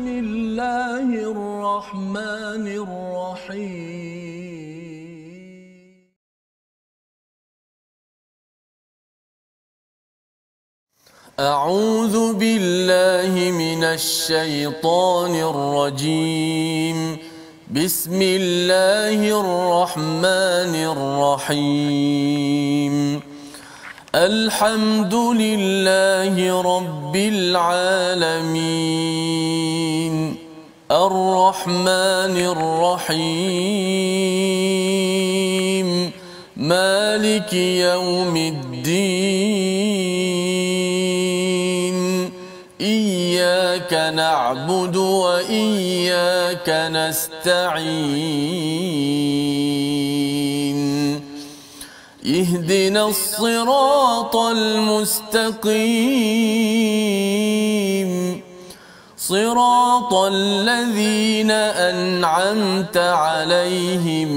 بسم الله الرحمن الرحيم. أعوذ بالله من الشيطان الرجيم. بسم الله الرحمن الرحيم. الحمد لله رب العالمين. الرحمن الرحيم. مالك يوم الدين. إياك نعبد وإياك نستعين. اهدنا الصراط المستقيم. صراط الذين أنعمت عليهم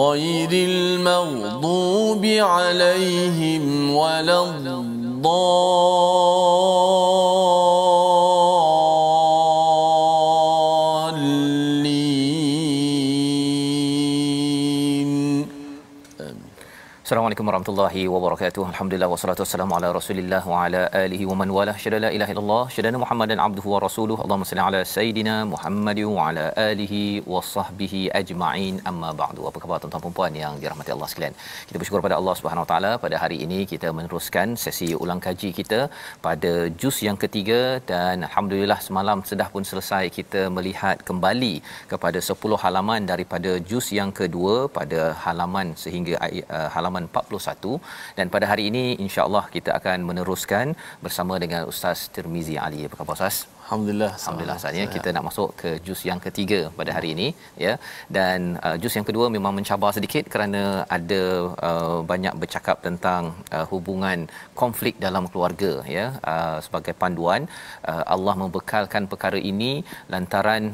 غير المغضوب عليهم ولا الضالين. Assalamualaikum warahmatullahi wabarakatuh. Alhamdulillah wassalatu wassalamu ala Rasulillah wa ala alihi wa man walah. Syada la ilaha illallah, syada Muhammadan abduhu wa rasuluhu. Allahumma salli ala sayidina Muhammad wa ala alihi wa sahbihi ajma'in. Amma ba'du. Apa khabar tuan-tuan dan puan yang dirahmati Allah sekalian? Kita bersyukur pada Allah Subhanahu wa taala pada hari ini kita meneruskan sesi ulang kaji kita pada juz yang ketiga, dan alhamdulillah semalam sudah pun selesai kita melihat kembali kepada 10 halaman daripada juz yang kedua pada halaman sehingga halaman 41, dan pada hari ini insya-Allah kita akan meneruskan bersama dengan Ustaz Tirmizi Ali. Apa khabar Ustaz? Alhamdulillah. Alhamdulillah saatnya kita nak masuk ke juz yang ketiga pada hari ini, ya. Dan juz yang kedua memang mencabar sedikit kerana ada banyak bercakap tentang hubungan konflik dalam keluarga, ya. Sebagai panduan, Allah membekalkan perkara ini lantaran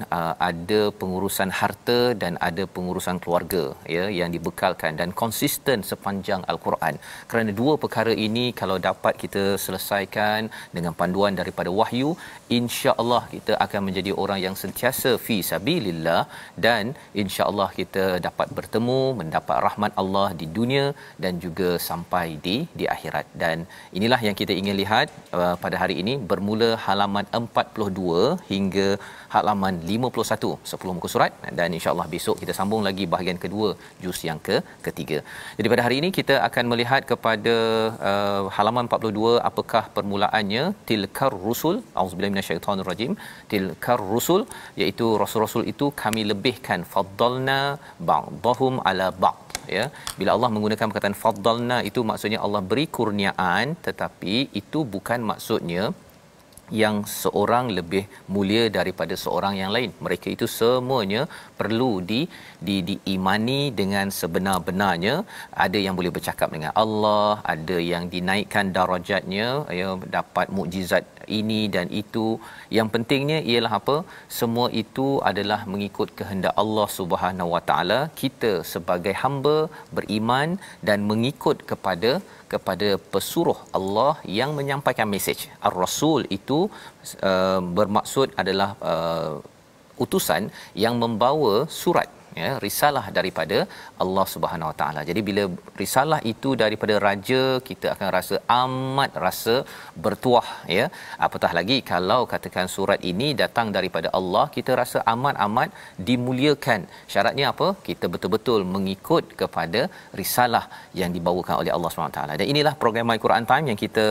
ada pengurusan harta dan ada pengurusan keluarga, ya, yang dibekalkan dan konsisten sepanjang al-Quran. Kerana dua perkara ini kalau dapat kita selesaikan dengan panduan daripada wahyu, insya-Allah kita akan menjadi orang yang sentiasa fi sabilillah, dan insya-Allah kita dapat bertemu, mendapat rahmat Allah di dunia dan juga sampai di akhirat. Dan inilah yang kita ingin lihat pada hari ini, bermula halaman 42 hingga halaman 51 10 muka surat, dan insya-Allah besok kita sambung lagi bahagian kedua juz yang ketiga. Jadi pada hari ini kita akan melihat kepada halaman 42, apakah permulaannya. Tilkar rusul, auzubillahi minasyaitonir rajim. Tilkar rusul, iaitu rasul-rasul itu kami lebihkan, faddalna ba'dahum ala ba'd, ya. Bila Allah menggunakan perkataan faddalna, itu maksudnya Allah beri kurniaan, tetapi itu bukan maksudnya yang seorang lebih mulia daripada seorang yang lain. Mereka itu semuanya perlu diimani dengan sebenar-benarnya. Ada yang boleh bercakap dengan Allah, ada yang dinaikkan darajatnya, ya, dapat mukjizat ini dan itu. Yang pentingnya ialah apa? Semua itu adalah mengikut kehendak Allah Subhanahu Wa Taala. Kita sebagai hamba beriman dan mengikut kepada pesuruh Allah yang menyampaikan mesej. Ar-Rasul itu bermaksud adalah utusan yang membawa surat, ya, risalah daripada Allah Subhanahu Wa Taala. Jadi bila risalah itu daripada raja, kita akan rasa amat rasa bertuah, ya. Apatah lagi kalau katakan surat ini datang daripada Allah, kita rasa amat dimuliakan. Syaratnya apa? Kita betul-betul mengikut kepada risalah yang dibawakan oleh Allah Subhanahu Wa Taala. Dan inilah program My Quran Time yang kita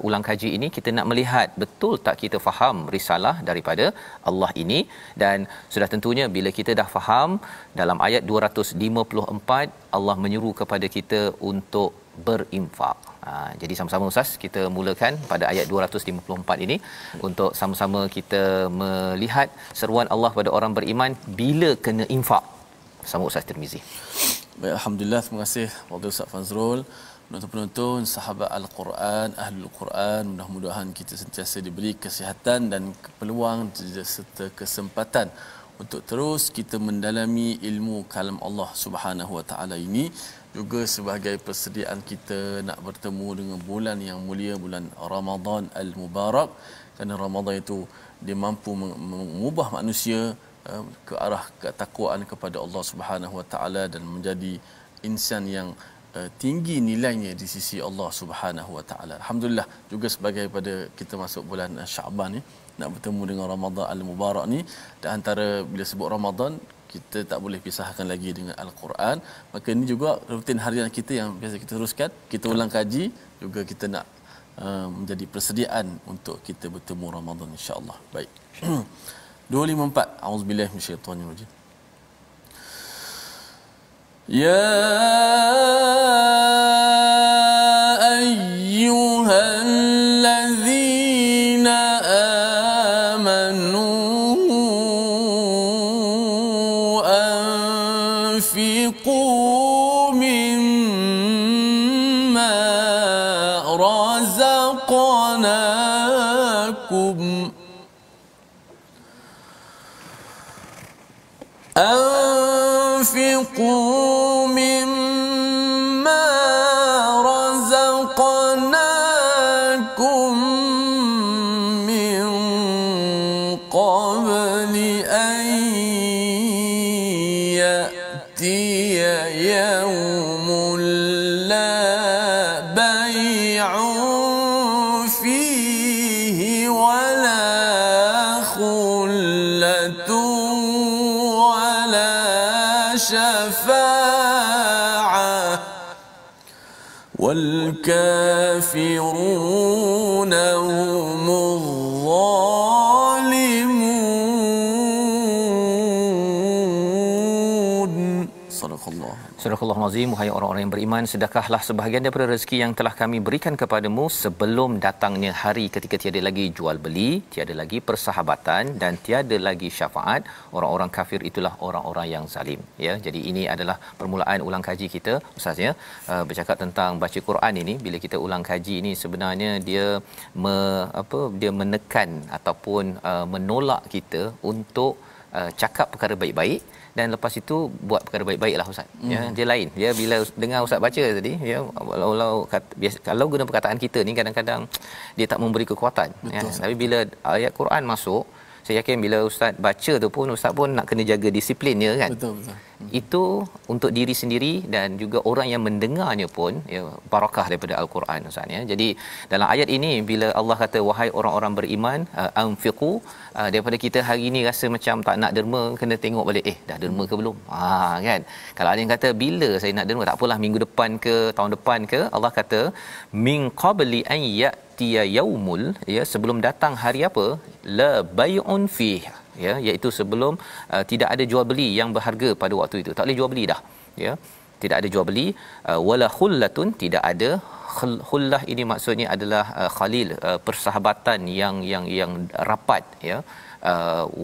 ulang kaji ini. Kita nak melihat betul tak kita faham risalah daripada Allah ini. Dan sudah tentunya bila kita dah faham, dalam ayat 254 Allah menyuruh kepada kita untuk berinfak. Jadi sama-sama Ustaz kita mulakan pada ayat 254 ini untuk sama-sama kita melihat seruan Allah kepada orang beriman bila kena infak. Sama Ustaz Tirmizi. Baik, alhamdulillah, terima kasih kepada Ustaz Fazrul. Penonton-penonton, sahabat Al-Quran, Ahlul Quran, mudah-mudahan kita sentiasa diberi kesihatan dan peluang serta kesempatan untuk terus kita mendalami ilmu kalam Allah Subhanahu Wa Taala ini, juga sebagai persediaan kita nak bertemu dengan bulan yang mulia, bulan Ramadan al-Mubarak. Kerana Ramadan itu dia mampu mengubah manusia ke arah ketakwaan kepada Allah Subhanahu Wa Taala dan menjadi insan yang tinggi nilainya di sisi Allah Subhanahu Wa Taala. Alhamdulillah, juga sebagai pada kita masuk bulan Syaban ni, nak bertemu dengan Ramadan al-Mubarak ni, dan antara bila sebut Ramadan kita tak boleh pisahkan lagi dengan Al-Quran. Maka ini juga rutin harian kita yang biasa kita teruskan, kita ulang kaji, juga kita nak menjadi persediaan untuk kita bertemu Ramadan insya-Allah. Baik. 254. Auzubillahi minasyaitanir rajim. Ya ayyuhallazina amanu anfiqu mimma razaqnakum أنفقوا مما رزقناكم من قبل أن يأتي يوم لا بيع فيه ولا خلة شفاعة والكافرون هم الظالمون. صدق الله. Surah Al-Azim, wahai orang-orang yang beriman, sedekahlah sebahagian daripada rezeki yang telah kami berikan kepadamu sebelum datangnya hari ketika tiada lagi jual beli, tiada lagi persahabatan dan tiada lagi syafaat. Orang-orang kafir itulah orang-orang yang zalim. Ya, jadi ini adalah permulaan ulang kaji kita, Ustaz ya. Bercakap tentang baca Quran ini, bila kita ulang kaji ini sebenarnya dia dia menekan ataupun menolak kita untuk cakap perkara baik-baik dan lepas itu buat perkara baik-baiklah Ustaz. Ya, dia lain. Dia bila dengar Ustaz baca tadi, ya, kalau guna perkataan kita ni kadang-kadang dia tak memberi kekuatan. Ya. Tapi bila ayat Quran masuk, saya yakin bila Ustaz baca tu pun Ustaz pun nak kena jaga disiplinnya kan. Betul. Itu untuk diri sendiri dan juga orang yang mendengarnya pun, ya, barakah daripada Al-Quran Ustaz ya. Jadi dalam ayat ini bila Allah kata wahai orang-orang beriman anfiqu, daripada kita hari ni rasa macam tak nak derma, kena tengok balik dah derma ke belum. Kan. Kalau ada yang kata bila saya nak derma, tak apalah minggu depan ke tahun depan ke, Allah kata min qabli an ya'tiya yaumul, ya, sebelum datang hari apa, la bai'un fih, ya, iaitu sebelum tidak ada jual beli yang berharga pada waktu itu. Tak boleh jual beli dah, ya, tidak ada jual beli, wala khullatun, tidak ada khullah, ini maksudnya adalah khalil, persahabatan yang rapat, ya,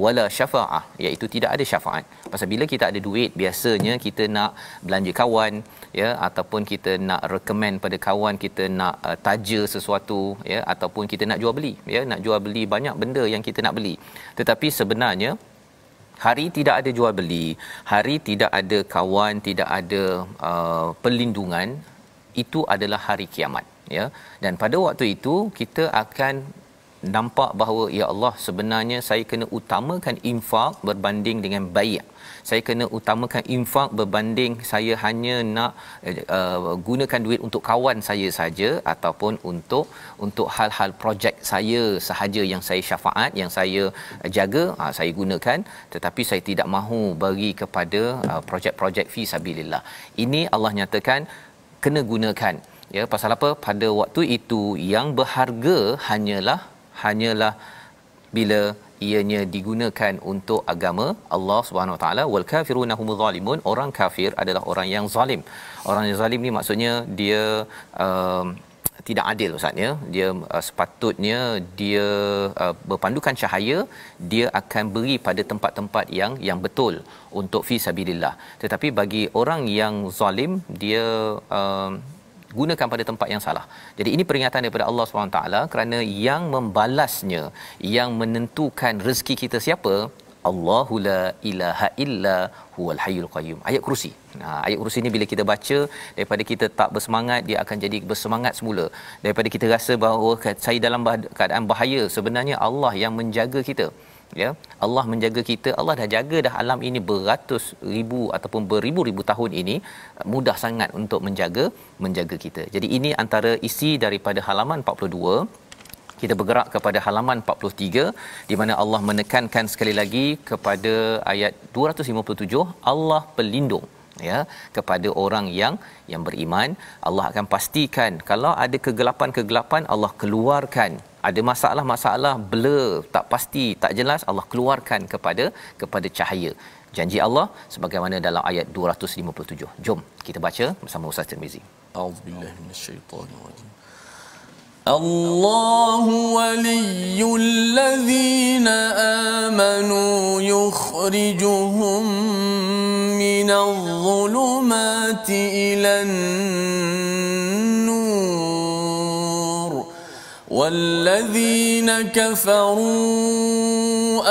wala syafa'ah, iaitu tidak ada syafaat. Pasal bila kita ada duit, biasanya kita nak belanja kawan, ya, ataupun kita nak recommend pada kawan, kita nak taja sesuatu, ya, ataupun kita nak jual beli, ya, nak jual beli banyak benda yang kita nak beli. Tetapi sebenarnya hari tidak ada jual beli, hari tidak ada kawan, tidak ada perlindungan, itu adalah hari kiamat, ya. Dan pada waktu itu kita akan nampak bahawa ya Allah, sebenarnya saya kena utamakan infak berbanding dengan bai'. Saya kena utamakan infak berbanding saya hanya nak gunakan duit untuk kawan saya saja ataupun untuk hal-hal projek saya sahaja yang saya syafaat, yang saya jaga, saya gunakan, tetapi saya tidak mahu bagi kepada projek-projek fi sabilillah. Ini Allah nyatakan kena gunakan, ya. Pasal apa? Pada waktu itu yang berharga hanyalah bila ianya digunakan untuk agama Allah Subhanahu Wa Taala. Wal kafiruna humuz zalimun, orang kafir adalah orang yang zalim. Orang yang zalim ni maksudnya dia tidak adil Ustaz ya. Dia sepatutnya dia berpandukan cahaya, dia akan beri pada tempat-tempat yang betul untuk fi sabilillah. Tetapi bagi orang yang zalim, dia gunakan pada tempat yang salah. Jadi ini peringatan daripada Allah SWT kerana yang membalasnya, yang menentukan rezeki kita siapa? Allahu la ilaha illa huwal hayyul qayyum. Ayat kursi. Ayat kursi ni bila kita baca, daripada kita tak bersemangat, dia akan jadi bersemangat semula. Daripada kita rasa bahawa saya dalam keadaan bahaya, sebenarnya Allah yang menjaga kita. Ya, Allah menjaga kita. Allah dah jaga dah alam ini beratus ribu ataupun beribu-ribu tahun ini, mudah sangat untuk menjaga kita. Jadi ini antara isi daripada halaman 42. Kita bergerak kepada halaman 43 di mana Allah menekankan sekali lagi kepada ayat 257, Allah pelindung ya kepada orang yang beriman. Allah akan pastikan kalau ada kegelapan-kegelapan, Allah keluarkan. Ada masalah-masalah blur, tak pasti, tak jelas, Allah keluarkan kepada cahaya. Janji Allah sebagaimana dalam ayat 257. Jom kita baca bersama Ustaz Tirmizi. A'udzubillahi minasyaitonirrajim. Allahu waliyyul ladzina amanu yukhrijuhum minadh dhulumati ilan nur walladzina kafaru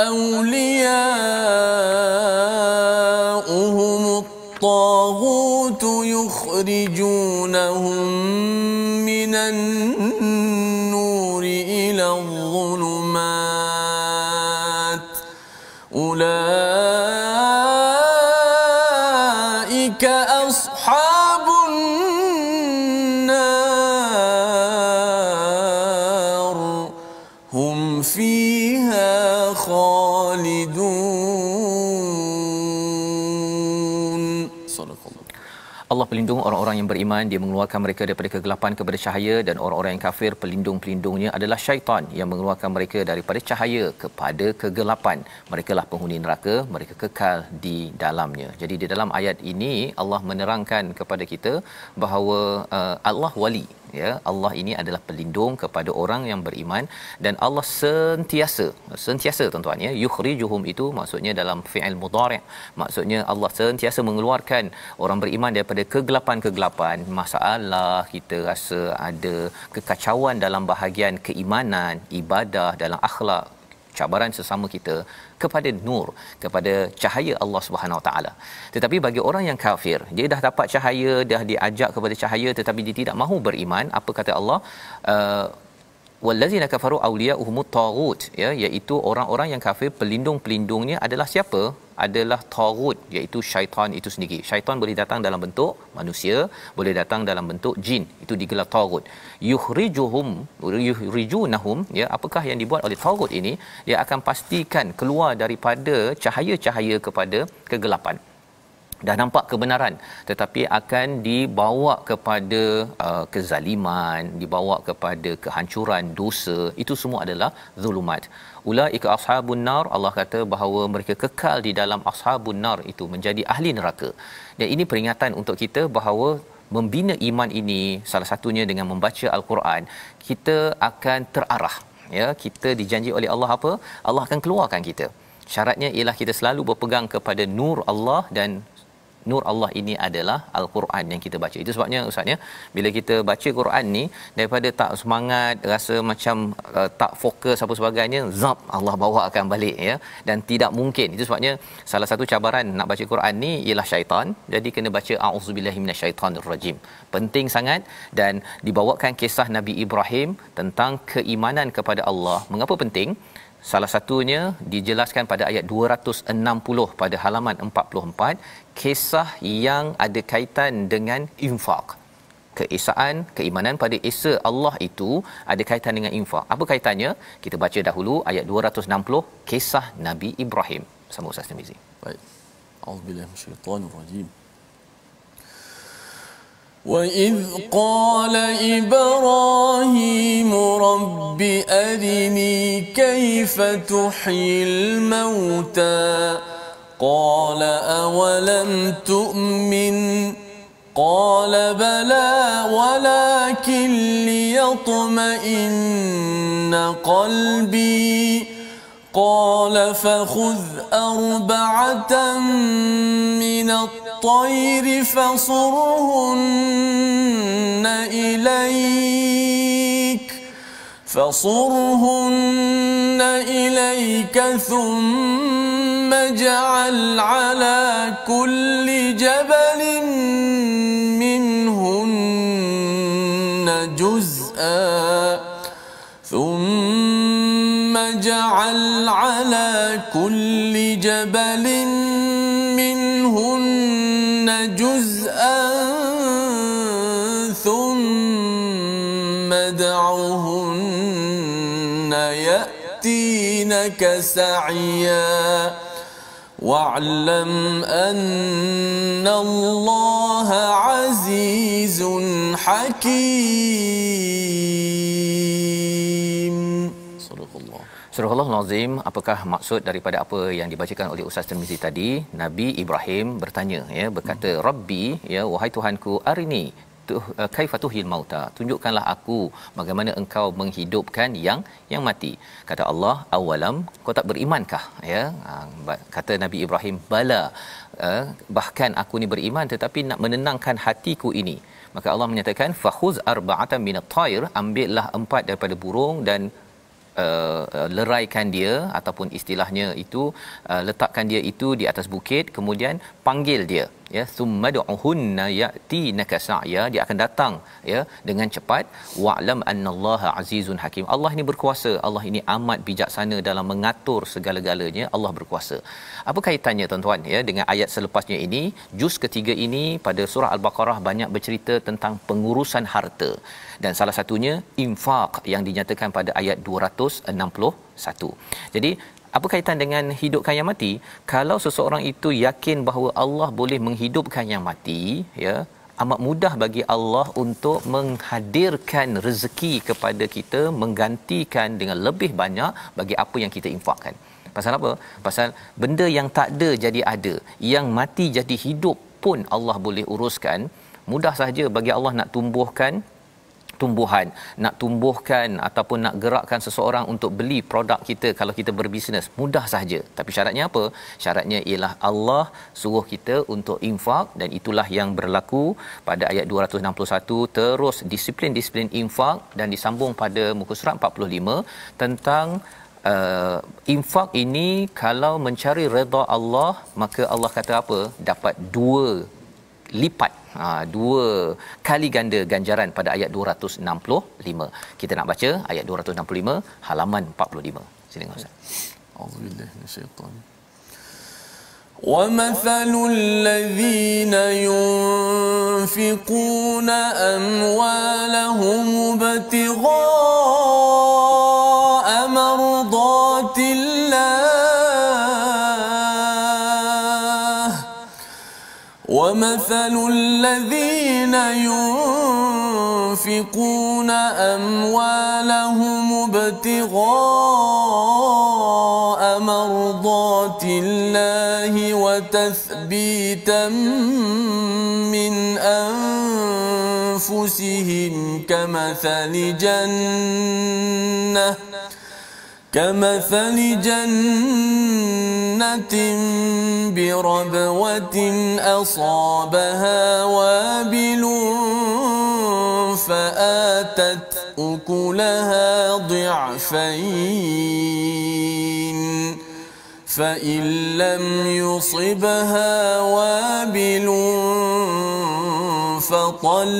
awliya'uhumut taghut yukhrijunahum minan أولئك أصحاب النار هم فيها خالدون. صدق الله. Allah pelindung orang-orang yang beriman, dia mengeluarkan mereka daripada kegelapan kepada cahaya, dan orang-orang yang kafir pelindung-pelindungnya adalah syaitan yang mengeluarkan mereka daripada cahaya kepada kegelapan. Merekalah penghuni neraka, mereka kekal di dalamnya. Jadi di dalam ayat ini Allah menerangkan kepada kita bahawa Allah wali, ya, Allah ini adalah pelindung kepada orang yang beriman, dan Allah sentiasa tuan-tuan ya, yukhrijuhum itu maksudnya dalam fi'il mudhari', maksudnya Allah sentiasa mengeluarkan orang beriman daripada kegelapan-kegelapan, masalah kita rasa ada kekacauan dalam bahagian keimanan, ibadah, dalam akhlak, cabaran sesama kita, kepada nur, kepada cahaya Allah Subhanahu Wa Taala. Tetapi bagi orang yang kafir, dia dah dapat cahaya, dah diajak kepada cahaya, tetapi dia tidak mahu beriman. Apa kata Allah? Wallazina kafaru awliya'uhumut taghut, ya, iaitu orang-orang yang kafir pelindung-pelindungnya adalah siapa? Adalah taghut, iaitu syaitan itu sendiri. Syaitan boleh datang dalam bentuk manusia, boleh datang dalam bentuk jin, itu digelar taghut. Yukhrijunahum, ya, apakah yang dibuat oleh taghut ini? Dia akan pastikan keluar daripada cahaya-cahaya kepada kegelapan. Dah nampak kebenaran, tetapi akan dibawa kepada kezaliman, dibawa kepada kehancuran, dosa. Itu semua adalah zulumat. Ulaika ashabun nar, Allah kata bahawa mereka kekal di dalam ashabun nar, itu menjadi ahli neraka. Dan ini peringatan untuk kita bahawa membina iman ini salah satunya dengan membaca Al-Quran, kita akan terarah, ya. Kita dijanji oleh Allah apa? Allah akan keluarkan kita. Syaratnya ialah kita selalu berpegang kepada nur Allah, dan nur Allah ini adalah Al-Quran yang kita baca. Itu sebabnya Ustaz ya, bila kita baca Quran ni, daripada tak semangat, rasa macam tak fokus apa sebagainya, zap, Allah bawa akan balik, ya. Dan tidak mungkin. Itu sebabnya salah satu cabaran nak baca Quran ni ialah syaitan. Jadi kena baca a'udzubillahi minasyaitonirrajim. Penting sangat. Dan dibawakan kisah Nabi Ibrahim tentang keimanan kepada Allah. Mengapa penting? Salah satunya dijelaskan pada ayat 260 pada halaman 44, kisah yang ada kaitan dengan infak. Keesaan, keimanan pada Esa Allah itu ada kaitan dengan infak. Apa kaitannya? Kita baca dahulu ayat 260, kisah Nabi Ibrahim. Sama Ustaz Tirmizi. Baik. A'udzubillahi minasyaitonirrajim. وَإِذْ قَالَ إِبْرَاهِيمُ رَبِّ أَرِنِي كَيْفَ تُحْيِي الْمَوْتَى قَالَ أَوَلَمْ تُؤْمِنْ قَالَ بَلَى وَلَكِنْ لِيَطْمَئِنَّ قَلْبِي قَالَ فَخُذْ أَرْبَعَةً مِنَ الطَّيْرِ فَصُرْهُنَّ إِلَيْكَ ثُمَّ اجعل على كل جبل منهن جزءا ثم اجعل على كل جبل منهن جزءا ثم ادعهن يأتينك سعيا واعلم أن الله عزيز حكيم. صدق الله. Surah Al-Azim, apakah maksud daripada apa yang dibacakan oleh Ustaz Tirmizi tadi? Nabi Ibrahim bertanya, ya, berkata, Rabbi, ya, wahai Tuhanku, arini kaifatuhil mauta, tunjukkanlah aku bagaimana engkau menghidupkan yang mati. Kata Allah, awalam, kau tak berimankah? Ya, kata Nabi Ibrahim, bala, bahkan aku ni beriman tetapi nak menenangkan hatiku ini. Maka Allah menyatakan, fakhuz arba'atan minat thair, ambillah 4 daripada burung dan leraikan dia, ataupun istilahnya itu letakkan dia itu di atas bukit, kemudian panggil dia, ya, summad'uhunna ya'tinaka sa'ya, dia akan datang, ya, dengan cepat. Wa'lam annallaha azizun hakim, Allah ini berkuasa, Allah ini amat bijaksana dalam mengatur segala-galanya, Allah berkuasa. Apa kaitannya tuan-tuan, ya, dengan ayat selepasnya ini? Juz ketiga ini pada surah Al-Baqarah banyak bercerita tentang pengurusan harta, dan salah satunya infak yang dinyatakan pada ayat 261. Jadi apa kaitan dengan hidupkan yang mati? Kalau seseorang itu yakin bahawa Allah boleh menghidupkan yang mati, ya, amat mudah bagi Allah untuk menghadirkan rezeki kepada kita, menggantikan dengan lebih banyak bagi apa yang kita infakkan. Pasal apa? Pasal benda yang tak ada jadi ada, yang mati jadi hidup pun Allah boleh uruskan. Mudah sahaja bagi Allah nak tumbuhkan tumbuhan, nak tumbuhkan ataupun nak gerakkan seseorang untuk beli produk kita. Kalau kita berbisnes, mudah sahaja. Tapi syaratnya apa? Syaratnya ialah Allah suruh kita untuk infak, dan itulah yang berlaku pada ayat 261, terus disiplin infak, dan disambung pada muka surat 45 tentang infak ini kalau mencari redha Allah, maka Allah kata apa? Dapat 2 lipat, 2 kali ganda ganjaran pada ayat 265. Kita nak baca ayat 265 halaman 45. Silakan Ustaz. Auzubillahi minasyaitan. Wa mathalul ladzina yunfiquna amwalahum ibtigha'a mardatillah ومثل الذين ينفقون أموالهم ابتغاء مرضات الله وتثبيتا من أنفسهم كمثل جنة بربوة أصابها وابل فآتت أكلها ضعفين فإن لم يصبها وابل فطل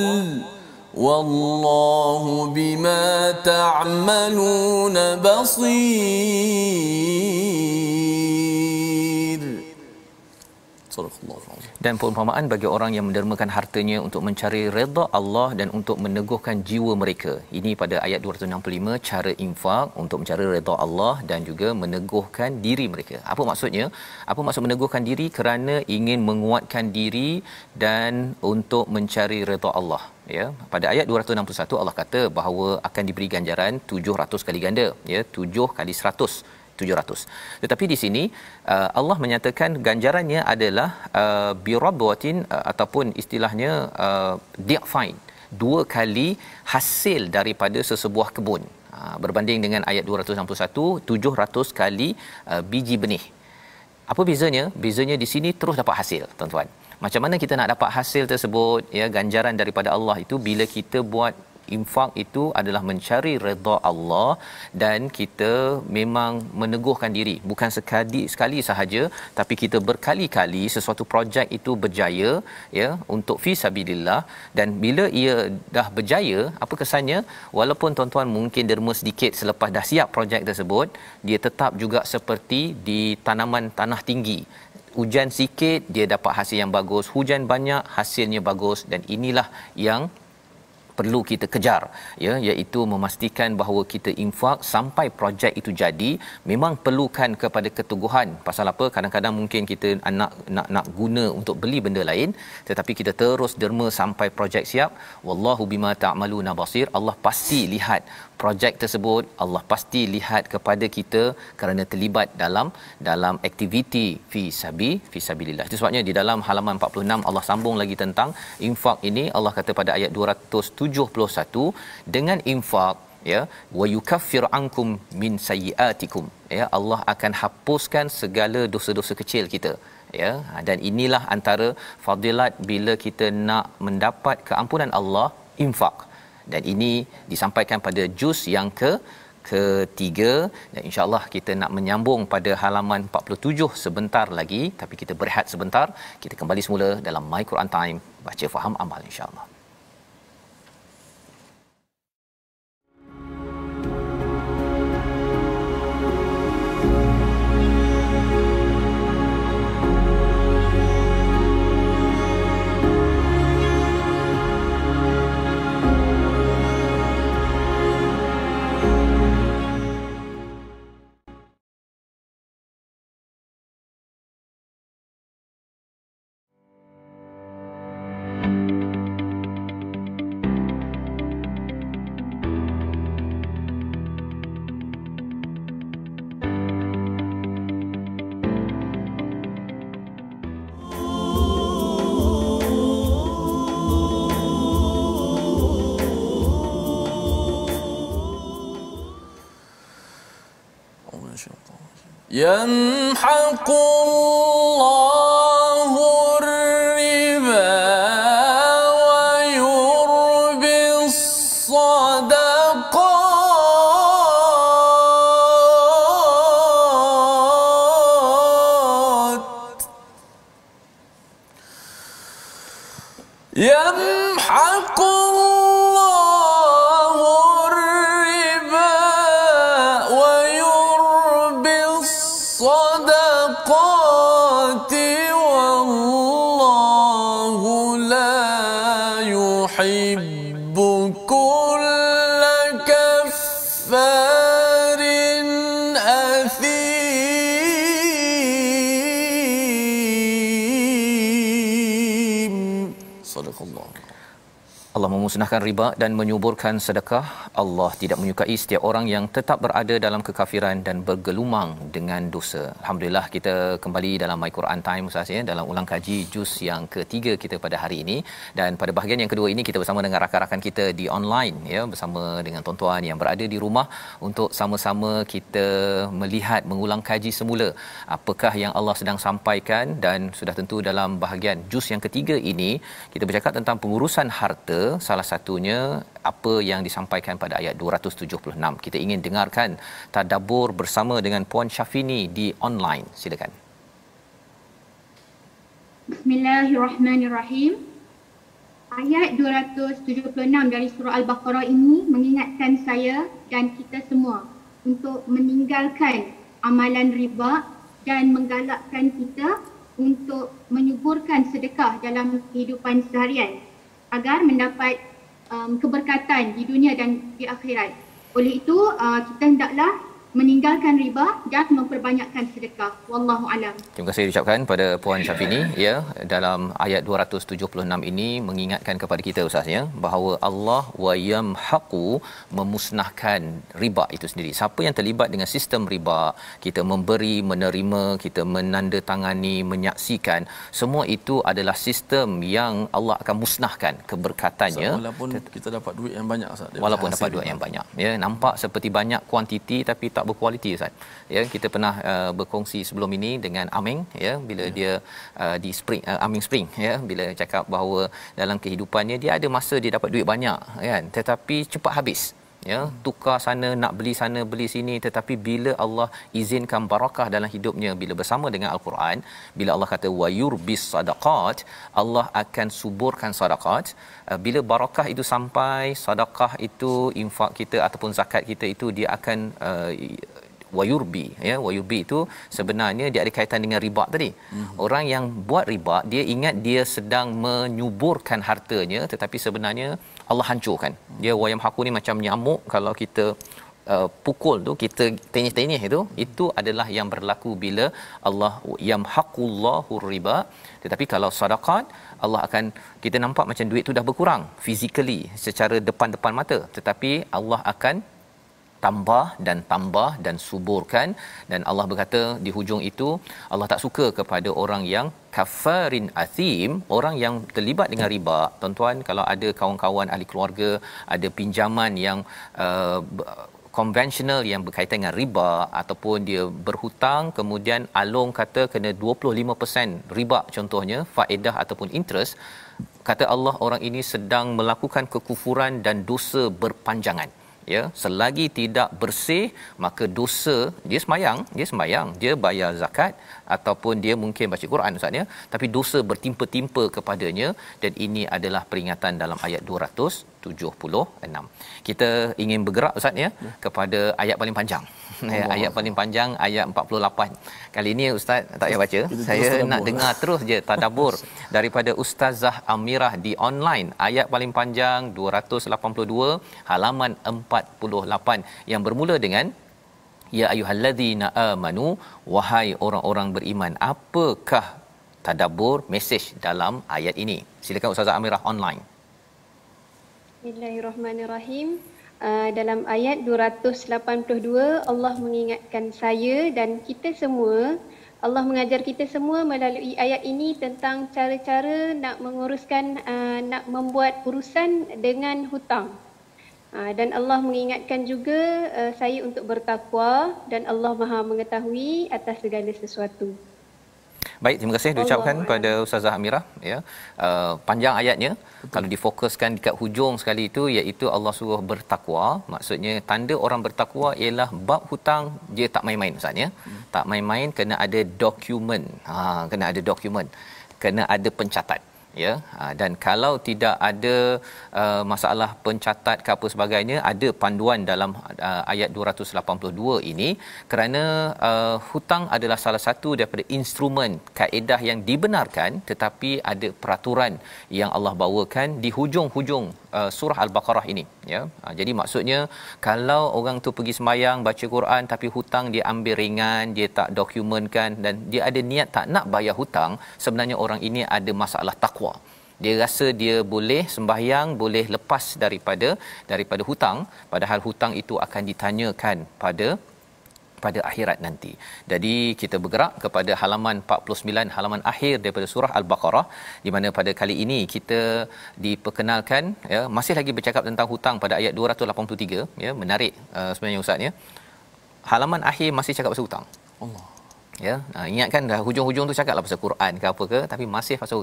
والله بما تعملون بصير. Dan perumpamaan bagi orang yang mendermakan hartanya untuk mencari redha Allah dan untuk meneguhkan jiwa mereka. Ini pada ayat 265, cara infak untuk mencari redha Allah dan juga meneguhkan diri mereka. Apa maksudnya? Apa maksud meneguhkan diri? Kerana ingin menguatkan diri dan untuk mencari redha Allah. Ya, pada ayat 261 Allah kata bahawa akan diberi ganjaran 700 kali ganda, ya, 7 kali 100, 700. Tetapi di sini Allah menyatakan ganjarannya adalah birabwatin, ataupun istilahnya di'fain, 2 kali hasil daripada sesebuah kebun. Berbanding dengan ayat 261, 700 kali biji benih. Apa bezanya? Bezanya di sini terus dapat hasil, tuan-tuan. Macam mana kita nak dapat hasil tersebut, ya, ganjaran daripada Allah itu bila kita buat infak itu adalah mencari redha Allah, dan kita memang meneguhkan diri bukan sekali sahaja, tapi kita berkali-kali sesuatu projek itu berjaya, ya, untuk fi sabilillah. Dan bila ia dah berjaya, apa kesannya? Walaupun tuan-tuan mungkin derma sedikit selepas dah siap projek tersebut, dia tetap juga seperti di tanaman tanah tinggi. Hujan sikit dia dapat hasil yang bagus, hujan banyak hasilnya bagus, dan inilah yang perlu kita kejar, ya, iaitu memastikan bahawa kita infak sampai projek itu jadi. Memang perlukan kepada keteguhan. Pasal apa? Kadang-kadang mungkin kita nak guna untuk beli benda lain, tetapi kita terus derma sampai projek siap. Wallahu bima ta'maluna basir. Allah pasti lihat projek tersebut, Allah pasti lihat kepada kita kerana terlibat dalam aktiviti fi sabilillah. Itu sebabnya di dalam halaman 46 Allah sambung lagi tentang infak ini. Allah kata pada ayat 271, dengan infak, ya, wa yukaffir ankum min sayyiatikum, ya, Allah akan hapuskan segala dosa-dosa kecil kita, ya. Dan inilah antara fadilat bila kita nak mendapat keampunan Allah, infak. Dan ini disampaikan pada juz yang ketiga, dan insya-Allah kita nak menyambung pada halaman 47 sebentar lagi, tapi kita berehat sebentar. Kita kembali semula dalam My Quran Time, baca faham amal, insya-Allah. يمحق الله الربا ويربي الصدقات يمحق الله الربا ويربي الصدقات والله لا يحب كل كفار أثيم صدق الله. Allah memusnahkan riba dan menyuburkan sedekah. Allah tidak menyukai setiap orang yang tetap berada dalam kekafiran dan bergelumang dengan dosa. Alhamdulillah, kita kembali dalam My Quran Time, Ustaz, ya, dalam ulang kaji juz yang ketiga kita pada hari ini. Dan pada bahagian yang kedua ini kita bersama dengan rakan-rakan kita di online, ya, bersama dengan tuan-tuan yang berada di rumah untuk sama-sama kita melihat, mengulang kaji semula apakah yang Allah sedang sampaikan. Dan sudah tentu dalam bahagian juz yang ketiga ini kita bercakap tentang pengurusan harta. Salah satunya apa yang disampaikan pada ayat 276. Kita ingin dengarkan tadabbur bersama dengan Puan Syafini di online. Silakan. Bismillahirrahmanirrahim. Ayat 276 dari surah Al-Baqarah ini mengingatkan saya dan kita semua untuk meninggalkan amalan riba dan menggalakkan kita untuk menyuburkan sedekah dalam kehidupan seharian agar mendapat keberkatan di dunia dan di akhirat. Oleh itu, kita hendaklah meninggalkan riba dan memperbanyakkan sedekah. Wallahu alam. Terima kasih diucapkan pada Puan Syafini, ya, dalam ayat 276 ini mengingatkan kepada kita, Ustaz, ya, bahawa Allah wa yamhaqu, memusnahkan riba itu sendiri. Siapa yang terlibat dengan sistem riba, kita memberi, menerima, kita menandatangani, menyaksikan, semua itu adalah sistem yang Allah akan musnahkan keberkatannya. Walaupun kita dapat duit yang banyak, Ustaz. Walaupun dapat duit yang banyak, ya, nampak seperti banyak kuantiti tapi tak berkualiti Ustaz. Ya, kita pernah berkongsi sebelum ini dengan Aming ya, bila dia di Spring Aming Spring ya, bila cakap bahawa dalam kehidupannya dia ada masa dia dapat duit banyak kan, tetapi cepat habis. Ya, tukar sana nak beli sana beli sini, tetapi bila Allah izinkan barakah dalam hidupnya, bila bersama dengan al-Quran, bila Allah kata wa yurbis sadaqat, Allah akan suburkan sedekah. Bila barakah itu sampai, sedekah itu, infak kita ataupun zakat kita itu, dia akan wayurbi ya, wayurbi itu sebenarnya dia ada kaitan dengan riba tadi. Orang yang buat riba dia ingat dia sedang menyuburkan hartanya, tetapi sebenarnya Allah hancurkan. Dia wayam haku ni macam nyamuk, kalau kita pukul tu, kita tenyih-tenyih itu adalah yang berlaku bila Allah yamhaqullahu riba. Tetapi kalau sedekah, Allah akan, kita nampak macam duit tu dah berkurang physically secara depan-depan mata, tetapi Allah akan tambah dan suburkan. Dan Allah berkata di hujung itu, Allah tak suka kepada orang yang kafarin athim, orang yang terlibat dengan riba. Tuan-tuan, kalau ada kawan-kawan ahli keluarga ada pinjaman yang konvensional yang berkaitan dengan riba, ataupun dia berhutang kemudian Along kata kena 25% riba contohnya, faedah ataupun interest, kata Allah orang ini sedang melakukan kekufuran dan dosa berpanjangan. Ya, selagi tidak bersih, maka dosa, dia sembahyang, dia bayar zakat ataupun dia mungkin baca Quran Ustaz ya, tapi dosa bertimpa-timpa kepadanya. Dan ini adalah peringatan dalam ayat 276. Kita ingin bergerak Ustaz ya, kepada ayat paling panjang. Ayat paling panjang, ayat 48. Kali ini Ustaz tak payah baca, saya nak dengar terus je tadabbur daripada Ustazah Amirah di online. Ayat paling panjang 282 halaman 48 yang bermula dengan ya ayyuhallazina amanu, wahai orang-orang beriman. Apakah tadabbur mesej dalam ayat ini? Silakan Ustazah Amirah online. Bismillahirrahmanirrahim. Dalam ayat 282 Allah mengingatkan saya dan kita semua, Allah mengajar kita semua melalui ayat ini tentang cara-cara nak menguruskan, nak membuat urusan dengan hutang. Dan Allah mengingatkan juga saya untuk bertakwa, dan Allah Maha mengetahui atas segala sesuatu. Baik, terima kasih diucapkan pada Ustazah Amirah ya. Panjang ayatnya. Betul. Kalau difokuskan dekat hujung sekali itu, iaitu Allah suruh bertakwa. Maksudnya tanda orang bertakwa ialah bab hutang dia tak main-main Ustaz ya. Tak main-main, kena ada dokumen. Kena ada dokumen. Kena ada pencatat ya. Dan kalau tidak ada masalah pencatat ke apa sebagainya, ada panduan dalam ayat 282 ini, kerana hutang adalah salah satu daripada instrumen kaedah yang dibenarkan, tetapi ada peraturan yang Allah bawakan di hujung-hujung surah Al-Baqarah ini ya. Jadi maksudnya kalau orang tu pergi sembahyang, baca Quran, tapi hutang dia ambil ringan, dia tak dokumenkan, dan dia ada niat tak nak bayar hutang, sebenarnya orang ini ada masalah takwa. Dia rasa dia boleh sembahyang, boleh lepas daripada hutang, padahal hutang itu akan ditanyakan pada akhirat nanti. Jadi kita bergerak kepada halaman 49, halaman akhir daripada surah Al-Baqarah, di mana pada kali ini kita diperkenalkan ya, masih lagi bercakap tentang hutang pada ayat 283 ya. Menarik sebenarnya Ustaz ya. Halaman akhir masih cakap pasal hutang. Allah. Ya, ingatkan dah hujung-hujung tu cakaplah pasal Quran ke apa ke, tapi masih pasal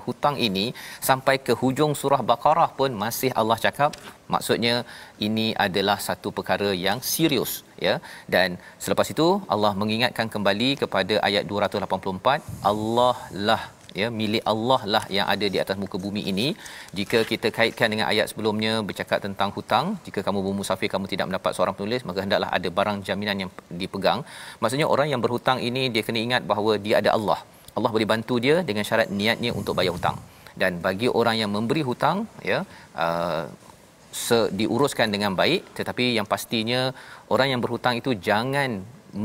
hutang ini sampai ke hujung surah Baqarah pun masih Allah cakap. Maksudnya ini adalah satu perkara yang serius ya. Dan selepas itu Allah mengingatkan kembali kepada ayat 284, Allah lah ya, milik Allah lah yang ada di atas muka bumi ini. Jika kita kaitkan dengan ayat sebelumnya bercakap tentang hutang, jika kamu bermusafir kamu tidak mendapat seorang penulis, maka hendaklah ada barang jaminan yang dipegang. Maksudnya orang yang berhutang ini dia kena ingat bahawa dia ada Allah. Allah boleh bantu dia dengan syarat niatnya untuk bayar hutang. Dan bagi orang yang memberi hutang ya, diuruskan dengan baik, tetapi yang pastinya orang yang berhutang itu jangan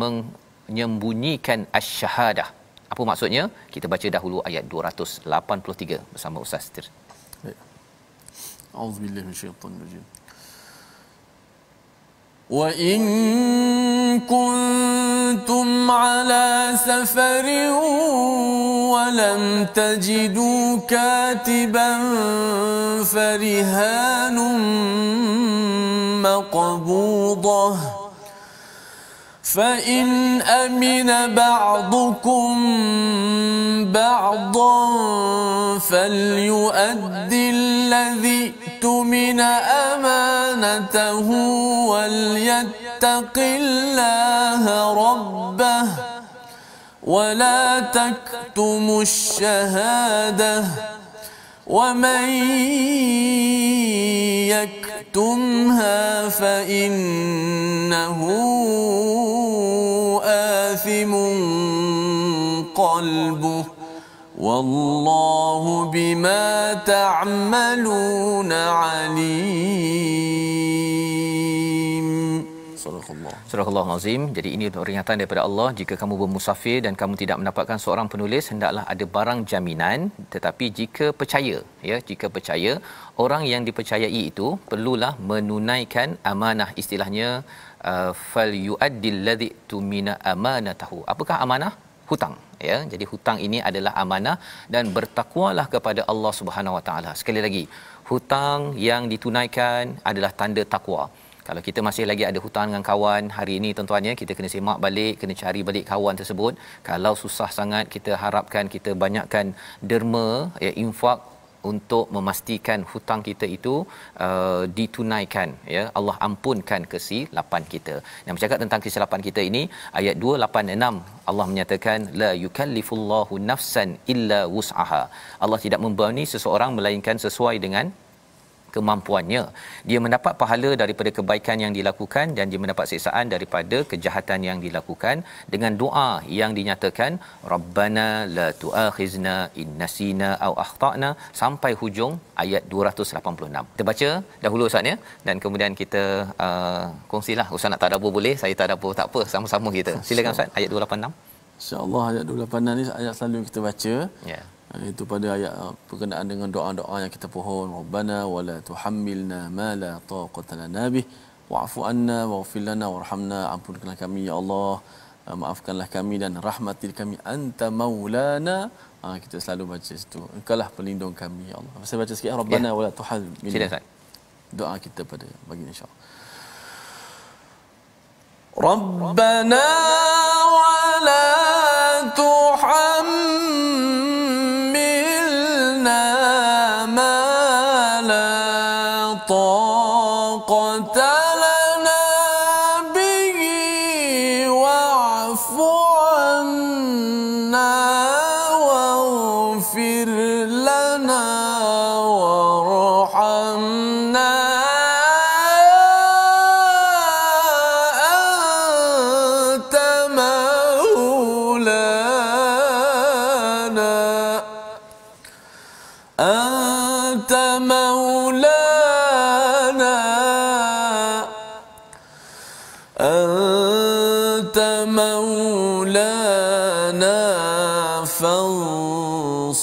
menyembunyikan asy-syahadah. Apa maksudnya? Kita baca dahulu ayat 283 bersama Ustaz Tir. Auzubillahi minasyaitanir rajim. Wa in kuntum ala safarin wa lam tajidu katiban farihanun maqbudah فإن أمن بعضكم بعضا فليؤد الذي اؤتمن أمانته وليتق الله ربه ولا تكتموا الشهادة ومن يكتمها فإنه آثم قلبه والله بما تعملون عليم. Surah Al-Azim. Jadi ini peringatan daripada Allah, jika kamu bermusafir dan kamu tidak mendapatkan seorang penulis, hendaklah ada barang jaminan. Tetapi jika percaya, jika percaya, orang yang dipercayai itu perlulah menunaikan amanah, istilahnya fal yu'addil ladzi tumina amanatahu. Apakah amanah? Hutang, Jadi hutang ini adalah amanah, dan bertakwalah kepada Allah Subhanahu Wa Taala. Sekali lagi, hutang yang ditunaikan adalah tanda takwa. Kalau kita masih lagi ada hutang dengan kawan, hari ini tuan-tuannya kita kena semak balik, kena cari balik kawan tersebut. Kalau susah sangat, kita harapkan kita banyakkan derma, infak untuk memastikan hutang kita itu ditunaikan, Allah ampunkan kesilapan kita. Yang bercakap tentang kesilapan kita ini, ayat 286 Allah menyatakan la yukallifullahu nafsan illa wus'aha. Allah tidak membebani seseorang melainkan sesuai dengan kemampuannya. Dia mendapat pahala daripada kebaikan yang dilakukan, dan dia mendapat siksaan daripada kejahatan yang dilakukan, dengan doa yang dinyatakan Rabbana la tu'akhizna in nasina aw akhtana, sampai hujung ayat 286. Kita baca dahulu Ustaz, dan kemudian kita kongsilah. Ustaz nak tadabbur boleh, saya tadabbur tak apa, sama-sama kita. Silakan Ustaz, ayat 286. InsyaAllah ayat 286 ni ayat selalu kita baca. Itu pada ayat berkenaan dengan doa-doa yang kita pohon, Rabbana wala tuhammilna ma la taqata lana bih wa'fu anna waghfir lana warhamna, ampunkanlah kami ya Allah, maafkanlah kami dan rahmatil kami, anta maulana. Kita selalu baca situ, engkaulah pelindung kami ya Allah. Saya baca sikit, Rabbana wala tuhammilna. Silakan. Doa kita pada pagi ini insya-Allah. Rabbana wala tuhammilna ma la taqata lana bihi wa'fu anna waghfir lana warhamna أنت مولانا أنت مولانا فانصرنا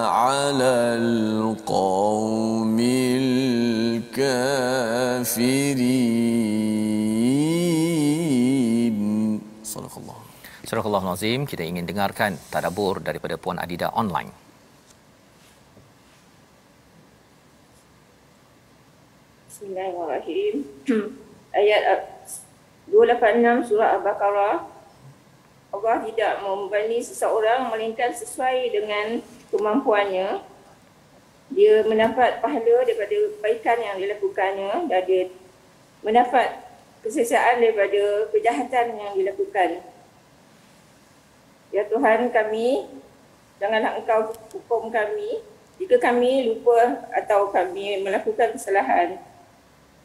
على القوم الكافرين. صدق الله. Surah Al-Azim. Kita ingin dengarkan tadabbur daripada Puan Adida online. Bismillahirrahmanirrahim. Ayat 286 surah Al-Baqarah. Allah tidak membebani seseorang melainkan sesuai dengan kemampuannya. Dia mendapat pahala daripada kebaikan yang dilakukannya, dan dia mendapat kesesaan daripada kejahatan yang dilakukan. Ya Tuhan kami, janganlah Engkau hukum kami jika kami lupa atau kami melakukan kesalahan.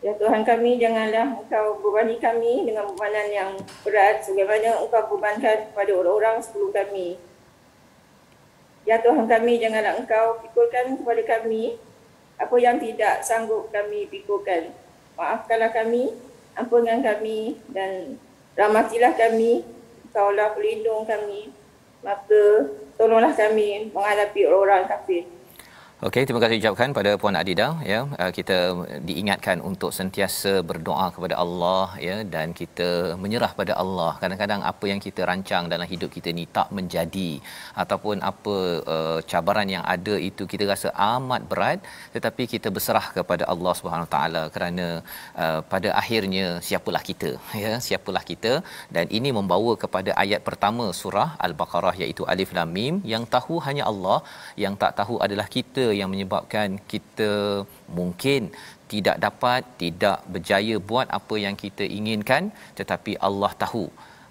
Ya Tuhan kami, janganlah Engkau bebani kami dengan bebanan yang berat sebagaimana Engkau bebankan kepada orang-orang sebelum kami. Ya Tuhan kami, janganlah Engkau pikulkan kepada kami apa yang tidak sanggup kami pikulkan. Maafkanlah kami, ampunkan kami, dan rahmatilah kami. Engkaulah pelindung kami, maka tolonglah kami menghadapi orang-orang kafir. Okey, terima kasih ucapkan pada Puan Adida ya. Kita diingatkan untuk sentiasa berdoa kepada Allah ya, dan kita menyerah pada Allah. Kadang-kadang apa yang kita rancang dalam hidup kita ni tak menjadi, ataupun apa cabaran yang ada itu kita rasa amat berat, tetapi kita berserah kepada Allah Subhanahu taala, kerana pada akhirnya siapalah kita ya, siapalah kita. Dan ini membawa kepada ayat pertama surah Al-Baqarah, iaitu Alif Lam Mim. Yang tahu hanya Allah, yang tak tahu adalah kita, yang menyebabkan kita mungkin tidak dapat, tidak berjaya buat apa yang kita inginkan, tetapi Allah tahu.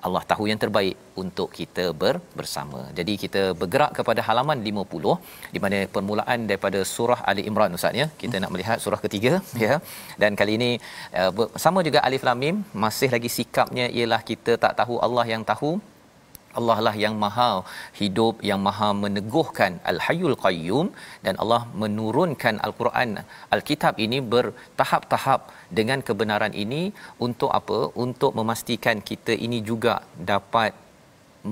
Allah tahu yang terbaik untuk kita bersama. Jadi kita bergerak kepada halaman 50, di mana permulaan daripada surah Ali Imran, Ustaz ya. Kita nak melihat surah ketiga ya. Dan kali ini sama juga Alif Lam Mim, masih lagi sikapnya ialah kita tak tahu, Allah yang tahu. Allah lah yang maha hidup, yang maha meneguhkan, Al-Hayyul Qayyum, dan Allah menurunkan Al-Quran, Alkitab ini bertahap-tahap dengan kebenaran ini untuk apa? Untuk memastikan kita ini juga dapat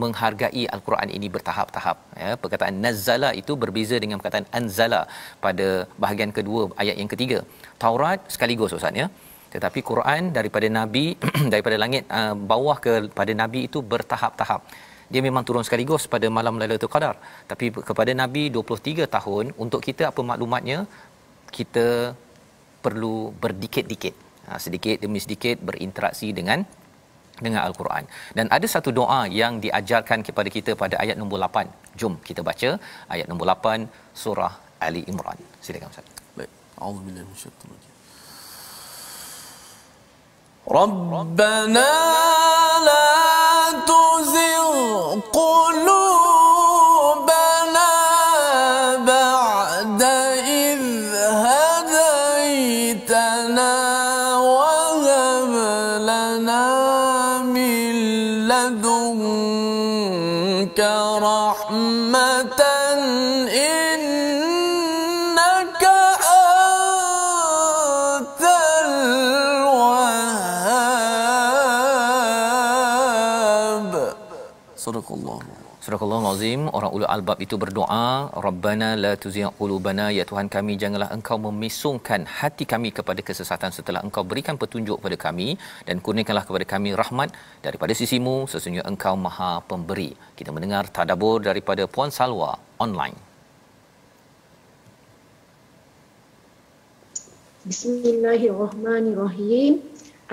menghargai Al-Quran ini bertahap-tahap ya. Perkataan nazzala itu berbeza dengan perkataan anzala pada bahagian kedua ayat yang ketiga. Taurat sekaligus Ustaz ya, tetapi Quran daripada Nabi daripada langit bawah kepada Nabi itu bertahap-tahap. Dia memang turun sekaligus pada malam Lailatul Qadar, tapi kepada Nabi 23 tahun. Untuk kita apa maklumatnya? Kita perlu berdikit-dikit, sedikit demi sedikit berinteraksi dengan Al-Quran. Dan ada satu doa yang diajarkan kepada kita pada ayat nombor 8. Jom kita baca ayat nombor 8 surah Ali Imran. Silakan Ustaz. Baik. A'udzubillahi minasyaitanir rajim. Rabbana la tuzigh qulubana ba'da idh hadaytana wa hab lana min ladunka rahmatan innaka antal wahhab. Sadaqallahul azim. Orang ulul albab itu berdoa, Rabbana la tuzigh qulubana, ya Tuhan kami, janganlah engkau memesongkan hati kami kepada kesesatan setelah engkau berikan petunjuk kepada kami, dan kurniakanlah kepada kami rahmat daripada sisimu, sesungguhnya engkau Maha Pemberi. Kita mendengar tadabbur daripada Puan Salwa online. Bismillahirrahmanirrahim.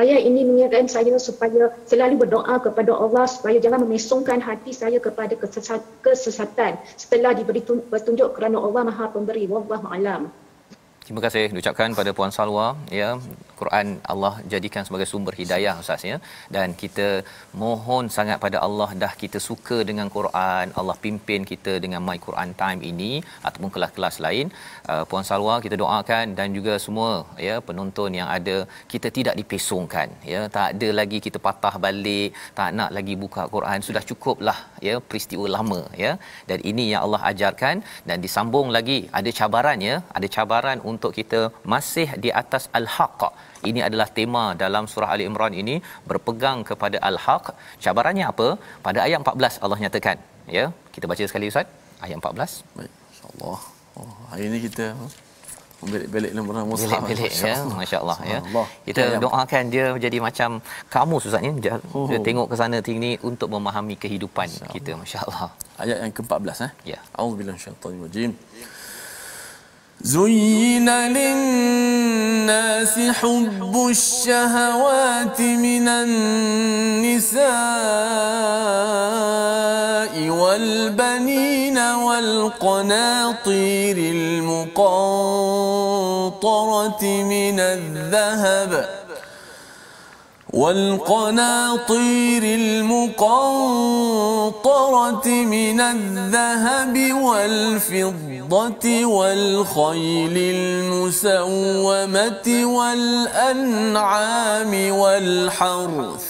Ayat ini mengingatkan saya supaya selalu berdoa kepada Allah supaya jangan memesongkan hati saya kepada kesesatan setelah diberi petunjuk, kerana Allah Maha Pemberi. Wallahu alam. Terima kasih diucapkan pada Puan Salwa ya. Quran Allah jadikan sebagai sumber hidayah Ustaz ya, dan kita mohon sangat pada Allah, dah kita suka dengan Quran, Allah pimpin kita dengan My Quran Time ini ataupun kelas-kelas lain. Puan Salwa kita doakan, dan juga semua ya penonton yang ada, kita tidak dipesongkan ya, tak ada lagi kita patah balik, tak nak lagi buka Quran, sudah cukuplah ya peristiwa lama ya. Dan ini yang Allah ajarkan, dan disambung lagi ada cabaran ya, ada cabaran untuk kita masih di atas al-haq. Ini adalah tema dalam surah Ali Imran ini, berpegang kepada al-haq. Cabarannya apa? Pada ayat 14 Allah nyatakan ya. Kita baca sekali Ustaz ayat 14. Baik, insya-Allah. Oh, hari ini kita belik-belik lembar mushaf. Belik ya, masya-Allah ya. Kita doakan dia jadi macam kamus Ustaz ni. Dia tengok ke sana sini untuk memahami kehidupan kita, masya-Allah. Ayat yang ke-14 Ya. A'udzubillahi minasyaitanir rajim. زين للناس حب الشهوات من النساء والبنين والقناطير المقنطرة من الذهب والفضة والخيل المسومة والأنعام والحرث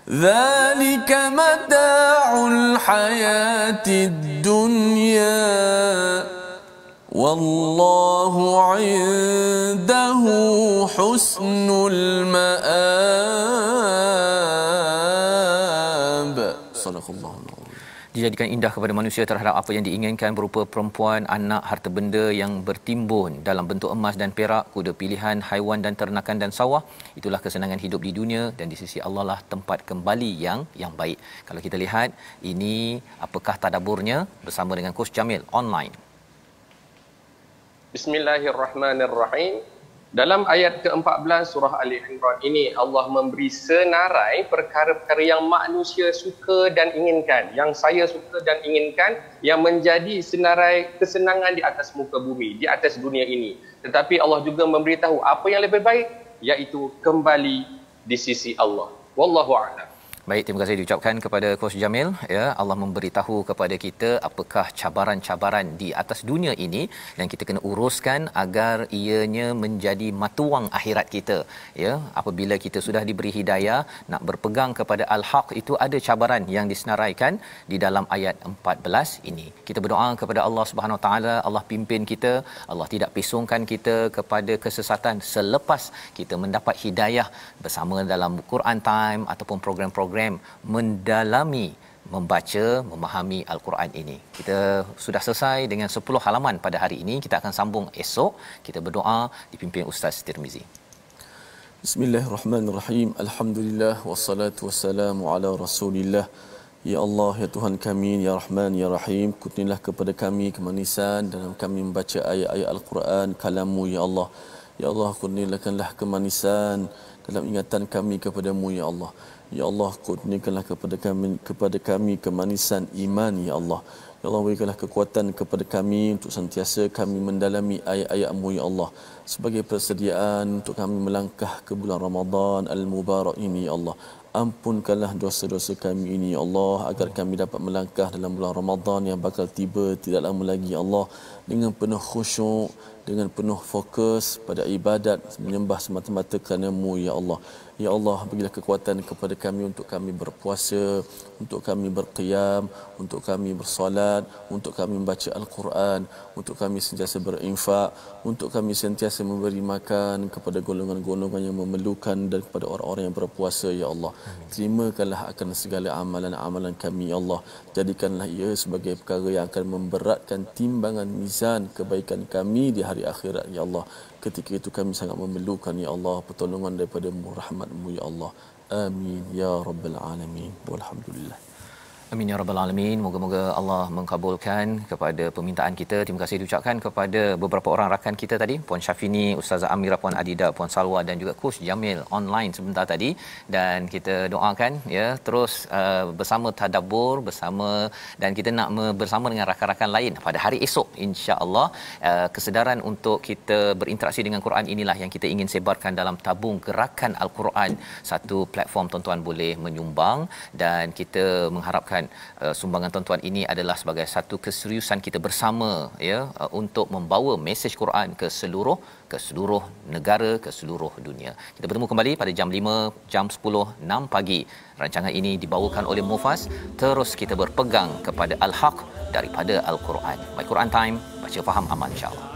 ذلك متاع الحياة الدنيا والله عنده حسن المآب. صدق الله العظيم. dijadikan indah kepada manusia terhadap apa yang diinginkan berupa perempuan, anak, harta benda yang bertimbun dalam bentuk emas dan perak, kuda pilihan, haiwan dan ternakan dan sawah. Itulah kesenangan hidup di dunia dan di sisi Allah lah tempat kembali yang baik. Kalau kita lihat ini apakah tadaburnya bersama dengan Coach Jamil online. Bismillahirrahmanirrahim. Dalam ayat ke-14 surah Ali Imran ini Allah memberi senarai perkara-perkara yang manusia suka dan inginkan, yang saya suka dan inginkan, yang menjadi senarai kesenangan di atas muka bumi, di atas dunia ini. Tetapi Allah juga memberitahu apa yang lebih baik, iaitu kembali di sisi Allah. Wallahu a'lam. Baik, terima kasih diucapkan kepada Coach Jamil. Ya, Allah memberitahu kepada kita apakah cabaran-cabaran di atas dunia ini dan kita kena uruskan agar ianya menjadi matuang akhirat kita. Ya, apabila kita sudah diberi hidayah nak berpegang kepada al-haq, itu ada cabaran yang disenaraikan di dalam ayat 14 ini. Kita berdoa kepada Allah Subhanahu Wa Taala, Allah pimpin kita, Allah tidak pisongkan kita kepada kesesatan selepas kita mendapat hidayah bersama dalam Quran Time ataupun program-program mendalami membaca, memahami Al-Quran ini. Kita sudah selesai dengan 10 halaman pada hari ini. Kita akan sambung esok. Kita berdoa dipimpin Ustaz Tirmizi. Bismillahirrahmanirrahim. Alhamdulillah wassalatu wassalamu ala Rasulillah. Ya Allah, ya Tuhan kami, ya Rahman, ya Rahim, kurnialah kepada kami kemanisan dalam kami membaca ayat-ayat Al-Quran, kalam-Mu, ya Allah. Ya Allah, kurniakanlah kemanisan dalam ingatan kami kepadamu, ya Allah. Ya Allah, kurniakanlah kepada kami kemanisan iman, ya Allah. Ya Allah, berikanlah kekuatan kepada kami untuk sentiasa kami mendalami ayat-ayat-Mu, ya Allah, sebagai persediaan untuk kami melangkah ke bulan Ramadan al-Mubarak ini, ya Allah. Ampunkanlah dosa-dosa kami ini, ya Allah, agar kami dapat melangkah dalam bulan Ramadan yang bakal tiba tidak lama lagi, ya Allah, dengan penuh khusyuk, dengan penuh fokus pada ibadat, menyembah semata-mata kerana-Mu, ya Allah. Ya Allah, berilah kekuatan kepada kami untuk kami berpuasa, untuk kami berqiyam, untuk kami bersolat, untuk kami membaca Al-Quran, untuk kami sentiasa berinfak, untuk kami sentiasa memberi makan kepada golongan-golongan yang memerlukan dan kepada orang-orang yang berpuasa, ya Allah. Terimakanlah akan segala amalan-amalan kami, ya Allah. Jadikanlah ia sebagai perkara yang akan memberatkan timbangan mizan kebaikan kami di hari akhirat, ya Allah. Ketika itu kami sangat memerlukan, ya Allah, pertolongan daripada-Mu, rahmat-Mu, ya Allah. Amin ya rabbal alamin. Walhamdulillah. Amin ya rabbal alamin. Moga-moga Allah mengkabulkan kepada permintaan kita. Terima kasih diucapkan kepada beberapa orang rakan kita tadi, Puan Syafini, Ustazah Amira, Puan Adida, Puan Salwa dan juga Coach Jamil online sebentar tadi, dan kita doakan ya terus bersama tadabbur bersama, dan kita nak bersama dengan rakan-rakan lain pada hari esok insya-Allah. Kesedaran untuk kita berinteraksi dengan Quran inilah yang kita ingin sebarkan dalam tabung gerakan Al-Quran. Satu platform tuan-tuan boleh menyumbang dan kita mengharapkan sumbangan tuan-tuan ini adalah sebagai satu keseriusan kita bersama ya untuk membawa mesej Quran ke seluruh negara, ke seluruh dunia. Kita bertemu kembali pada jam 5, jam 10, 6 pagi. Rancangan ini dibawakan oleh Mufas. Terus kita berpegang kepada Al-Haq daripada Al-Quran. My Quran Time, baca faham amal insya-Allah.